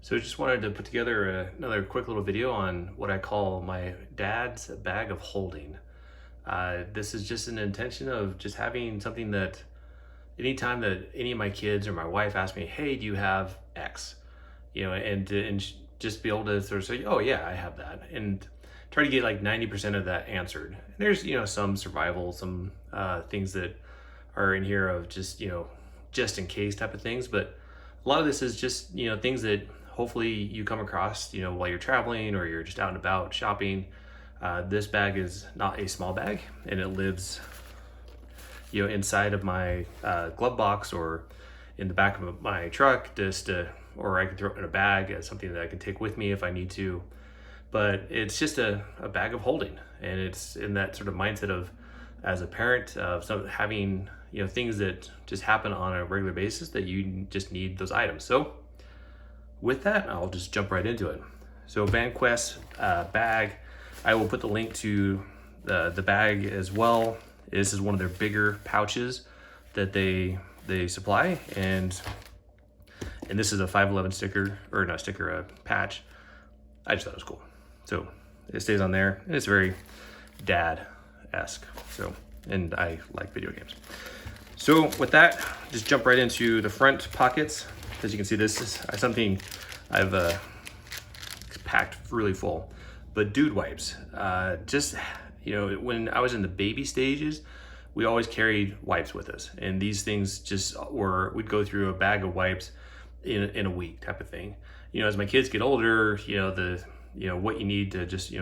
So just wanted to put together another quick little video on what I call my dad's bag of holding. This is just an intention of just having something that anytime that any of my kids or my wife ask me, hey, do you have X? And just be able to sort of say, oh yeah, I have that. And try to get like 90% of that answered. And there's, some survival, some things that are in here of just, just in case type of things. But a lot of this is just, things that hopefully you come across, while you're traveling or you're just out and about shopping. This bag is not a small bag, and it lives, inside of my glove box or in the back of my truck, or I can throw it in a bag as something that I can take with me if I need to. But it's just a bag of holding, and it's in that sort of mindset of, as a parent, of having things that just happen on a regular basis that you just need those items. So with that, I'll just jump right into it. So VanQuest bag, I will put the link to the bag as well. This is one of their bigger pouches that they supply, and this is a 511 sticker, or not sticker, a patch. I just thought it was cool. So it stays on there, and it's very dad-esque. So, and I like video games. So with that, just jump right into the front pockets. As you can see, this is something I've packed really full. But dude wipes, when I was in the baby stages, we always carried wipes with us. And these things we'd go through a bag of wipes in a week type of thing. As my kids get older, what you need to just,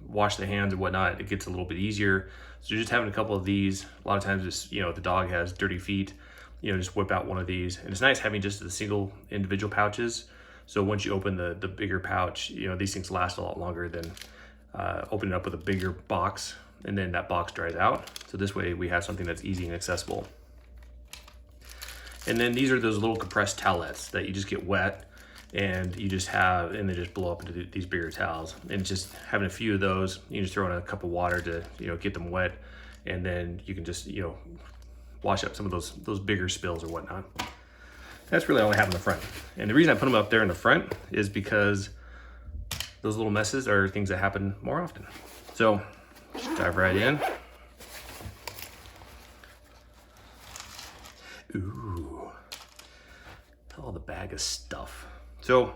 wash the hands and whatnot, it gets a little bit easier. So just having a couple of these, a lot of times it's, the dog has dirty feet, just whip out one of these. And it's nice having just the single individual pouches. So once you open the bigger pouch, these things last a lot longer than opening up with a bigger box, and then that box dries out. So this way we have something that's easy and accessible. And then these are those little compressed towelettes that you just get wet and they just blow up into these bigger towels. And just having a few of those, you just throw in a cup of water to, get them wet. And then you can just, wash up some of those bigger spills or whatnot. That's really all I have in the front. And the reason I put them up there in the front is because those little messes are things that happen more often. So just dive right in. Ooh, all the bag of stuff. So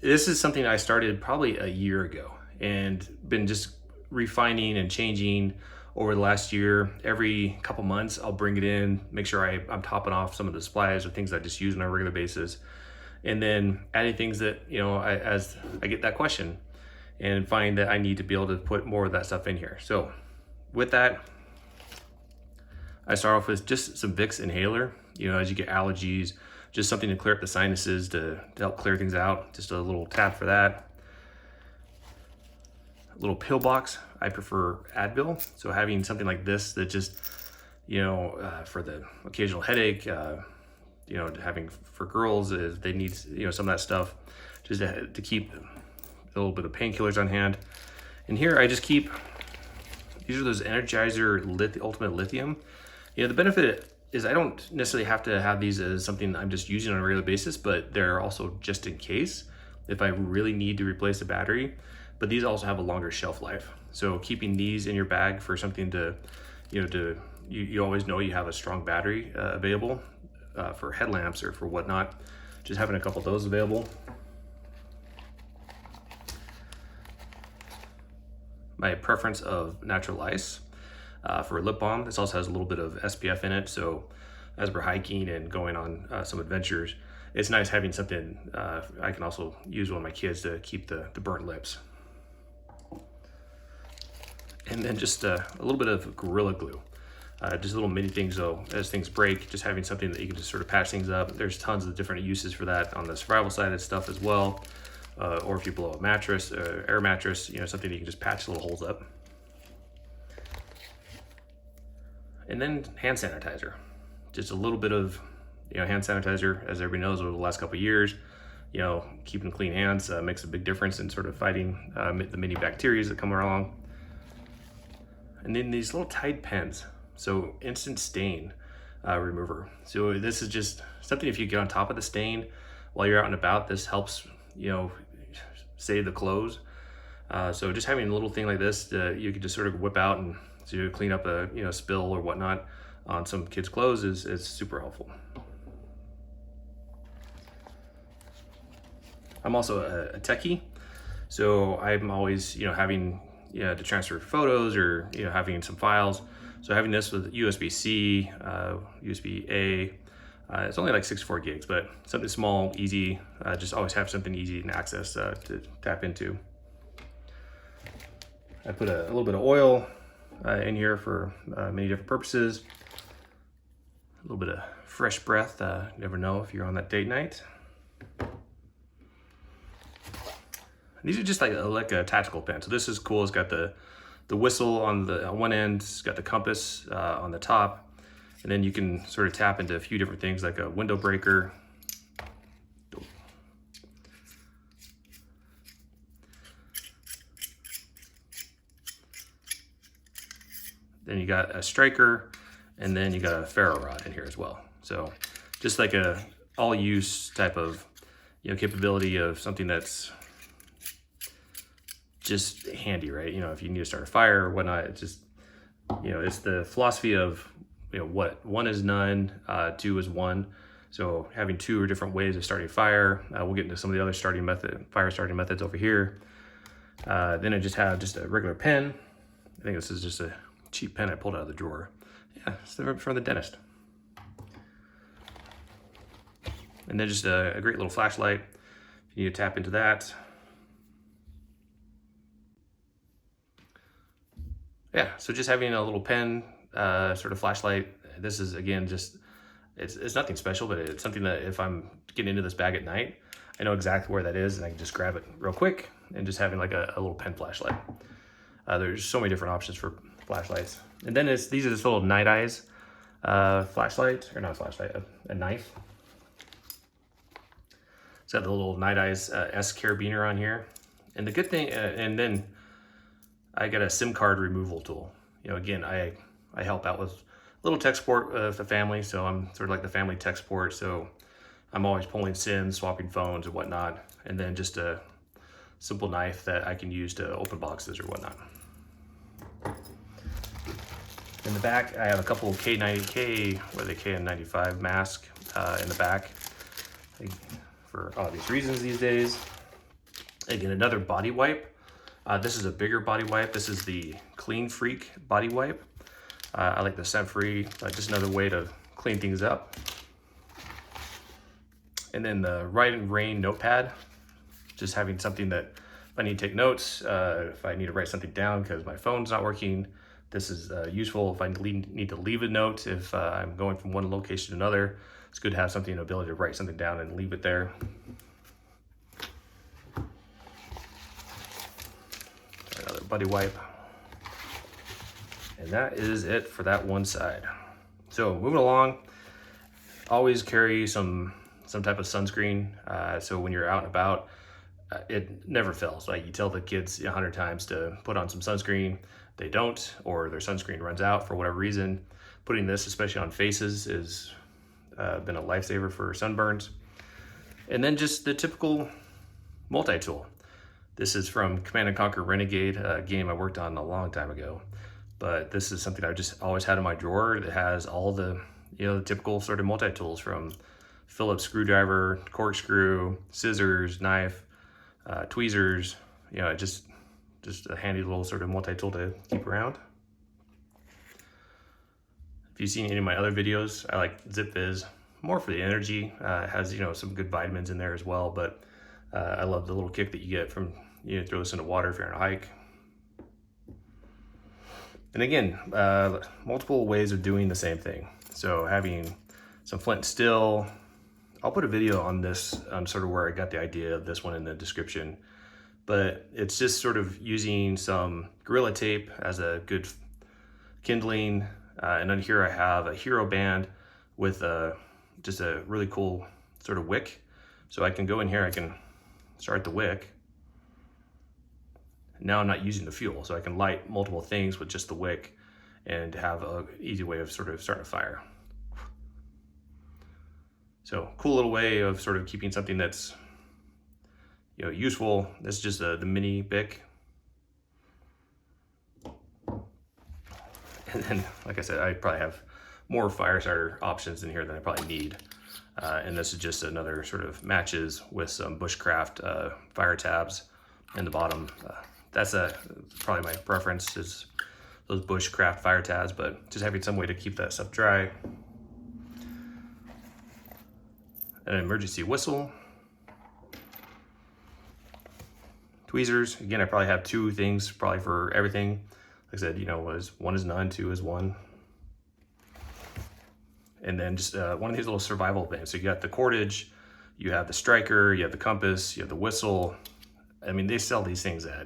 this is something I started probably a year ago and been just refining and changing over the last year. Every couple months, I'll bring it in, make sure I'm topping off some of the supplies or things I just use on a regular basis. And then adding things that, as I get that question and find that I need to be able to put more of that stuff in here. So with that, I start off with just some Vicks Inhaler, as you get allergies, just something to clear up the sinuses to help clear things out. Just a little tap for that. A little Pillbox, I prefer Advil. So having something like this that just, for the occasional headache, having for girls is they need, some of that stuff just to keep a little bit of painkillers on hand. And here I just keep, these are those Energizer Ultimate Lithium. The benefit is I don't necessarily have to have these as something I'm just using on a regular basis, but they're also just in case if I really need to replace the battery. But these also have a longer shelf life. So keeping these in your bag for something to, you always know you have a strong battery available for headlamps or for whatnot. Just having a couple of those available. My preference of natural ice for a lip balm. This also has a little bit of SPF in it. So as we're hiking and going on some adventures, it's nice having something I can also use with my kids to keep the burnt lips. And then just a little bit of Gorilla Glue. Just little mini things though, as things break, just having something that you can just sort of patch things up. There's tons of different uses for that on the survival side of stuff as well. Or if you blow a mattress, air mattress, something you can just patch little holes up. And then hand sanitizer. Just a little bit of, hand sanitizer, as everybody knows over the last couple of years, keeping clean hands makes a big difference in sort of fighting the many bacteria that come along. And then these little Tide pens. So instant stain remover. So this is just something if you get on top of the stain, while you're out and about. This helps, you know, save the clothes. So just having a little thing like this, you could just sort of whip out and to clean up a, you know, spill or whatnot on some kids' clothes is super helpful. I'm also a techie, so I'm always, you know, having, you know, to transfer photos or, you know, having some files. So having this with USB-C, USB-A, it's only like 64 gigs, but something small, easy, just always have something easy and access to tap into. I put a little bit of oil in here for many different purposes. A little bit of fresh breath, you never know if you're on that date night. These are just like a tactical pen. So this is cool. It's got the whistle on one end. It's got the compass on the top. And then you can sort of tap into a few different things like a window breaker. Then you got a striker, and then you got a ferro rod in here as well. So just like a all use type of, you know, capability of something that's just handy, right? You know, if you need to start a fire or whatnot, it's just, you know, it's the philosophy of, you know, what one is none, two is one. So having two different ways of starting fire. We'll get into some of the other fire starting methods over here. Then I just have just a regular pen. I think this is just a cheap pen I pulled out of the drawer. Yeah, it's from the dentist. And then just a great little flashlight. If you need to tap into that. Yeah, so just having a little pen, sort of flashlight. This is, again, just, it's nothing special, but it's something that if I'm getting into this bag at night, I know exactly where that is and I can just grab it real quick, and just having like a little pen flashlight. There's so many different options for flashlights. And then these are this little Nite Ize flashlight, or not a flashlight, a knife. It's got the little Nite Ize S carabiner on here. And the good thing, and then I got a SIM card removal tool. You know, again, I help out with little tech support with the family, so I'm sort of like the family tech support. So I'm always pulling SIMs, swapping phones and whatnot, and then just a simple knife that I can use to open boxes or whatnot. In the back, I have a couple KN95 mask in the back for obvious reasons these days. Again, another body wipe. This is a bigger body wipe. This is the Clean Freak body wipe. I like the scent free, just another way to clean things up. And then the Rite and Rain notepad, just having something that if I need to take notes, if I need to write something down because my phone's not working, this is useful. If I need to leave a note, if I'm going from one location to another, it's good to have something, an ability to write something down and leave it there. Another buddy wipe. And that is it for that one side. So moving along, always carry some type of sunscreen. So when you're out and about, it never fails. Like you tell the kids 100 times to put on some sunscreen, they don't, or their sunscreen runs out for whatever reason. Putting this, especially on faces, is been a lifesaver for sunburns. And then just the typical multi-tool. This is from Command & Conquer Renegade, a game I worked on a long time ago. But this is something I've just always had in my drawer that has all the, the typical sort of multi-tools, from Phillips screwdriver, corkscrew, scissors, knife, tweezers, just a handy little sort of multi-tool to keep around. If you've seen any of my other videos, I like Zipfizz, more for the energy. It has, some good vitamins in there as well, but I love the little kick that you get from, throw this into water if you're on a hike. And again, multiple ways of doing the same thing. So having some flint and steel. I'll put a video on this, sort of where I got the idea of this one in the description. But it's just sort of using some Gorilla Tape as a good kindling. And then here I have a hero band with just a really cool sort of wick. So I can go in here, I can start the wick. Now I'm not using the fuel, so I can light multiple things with just the wick and have an easy way of sort of starting a fire. So cool little way of sort of keeping something that's, you know, useful. This is just the mini Bic. And then, like I said, I probably have more fire starter options in here than I probably need. And this is just another sort of matches with some bushcraft fire tabs in the bottom. That's probably my preference, is those bushcraft fire tabs, but just having some way to keep that stuff dry. An emergency whistle. Tweezers. Again, I probably have 2 things probably for everything. Like I said, you know, one is none, 2 is 1. And then just one of these little survival things. So you got the cordage, you have the striker, you have the compass, you have the whistle. I mean, they sell these things at,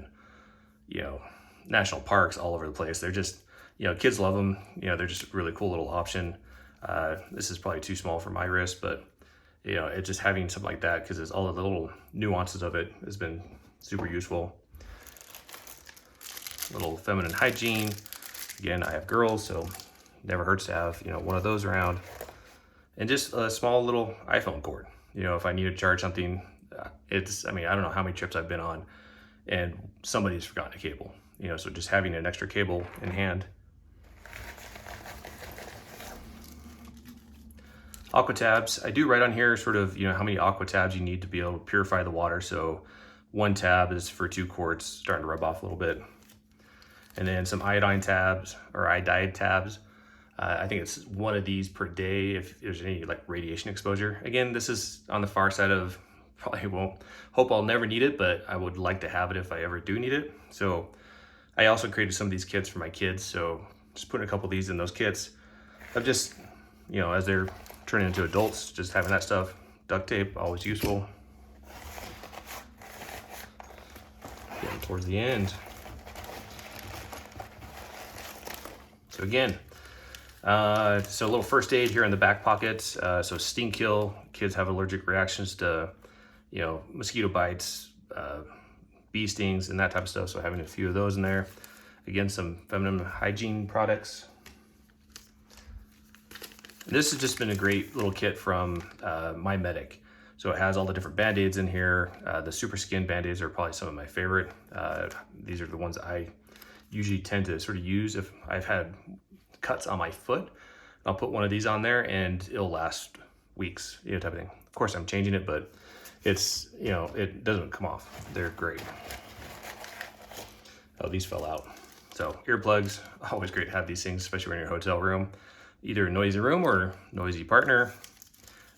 you know, national parks all over the place. They're just, you know, kids love them. You know, they're just a really cool little option. This is probably too small for my wrist, but, you know, it's just having something like that, because it's all of the little nuances of it has been super useful. Little feminine hygiene. Again, I have girls, so never hurts to have, you know, one of those around. And just a small little iPhone cord. You know, if I need to charge something, I mean, I don't know how many trips I've been on and somebody's forgotten a cable. You know, so just having an extra cable in hand. Aquatabs. I do write on here sort of, you know, how many Aquatabs you need to be able to purify the water. So 1 tab is for 2 quarts, starting to rub off a little bit. And then some iodine tabs, or iodide tabs. I think it's 1 of these per day if there's any like radiation exposure. Again, this is on the far side of, probably hope I'll never need it, but I would like to have it if I ever do need it. So I also created some of these kits for my kids. So just putting a couple of these in those kits of just, you know, as they're turning into adults, just having that stuff. Duct tape, always useful. Getting towards the end. So again, so a little first aid here in the back pocket. So sting kill, kids have allergic reactions to, you know, mosquito bites, bee stings and that type of stuff. So having a few of those in there. Again, some feminine hygiene products. And this has just been a great little kit from my Medic. So it has all the different Band-Aids in here. The Superskin Band-Aids are probably some of my favorite. These are the ones I usually tend to sort of use if I've had cuts on my foot. I'll put one of these on there and it'll last weeks, you know, type of thing. Of course, I'm changing it, but it's, you know, it doesn't come off. They're great. Oh, these fell out. So earplugs, always great to have these things, especially when you're in your hotel room, either a noisy room or noisy partner.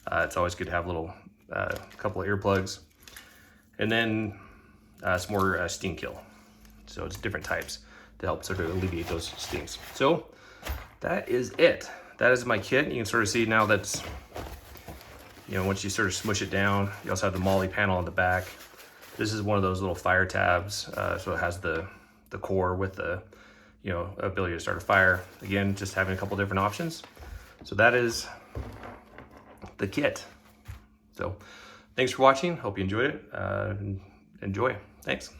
It's always good to have a little couple of earplugs. And then some more sting kill. So it's different types to help sort of alleviate those stings. So that is it. That is my kit. You can sort of see now that's, you know, once you sort of smush it down, you also have the MOLLE panel on the back. This is one of those little fire tabs. So it has the core with the, you know, ability to start a fire. Again, just having a couple different options. So that is the kit. So thanks for watching. Hope you enjoyed it. Enjoy. Thanks.